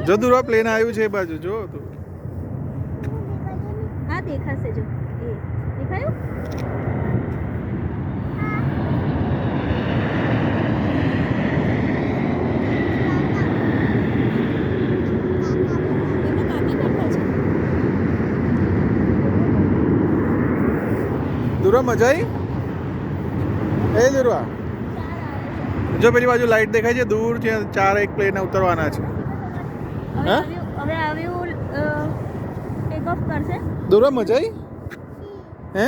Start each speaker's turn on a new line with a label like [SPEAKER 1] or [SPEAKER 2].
[SPEAKER 1] જો દુર્વા પ્લેન આવ્યું છે એ બાજુ જો તું.
[SPEAKER 2] હા દેખાશે જો એ દેખાયું.
[SPEAKER 1] દુર્વા મજા આવી. એ દુર્વા જો પેલી બાજુ લાઈટ દેખાય છે દૂર છે 4 એક પ્લેન ઉતરવાના છે.
[SPEAKER 2] હવે આવ્યું ટેક ઓફ કરશે.
[SPEAKER 1] દુર્વા મજા આવી હે.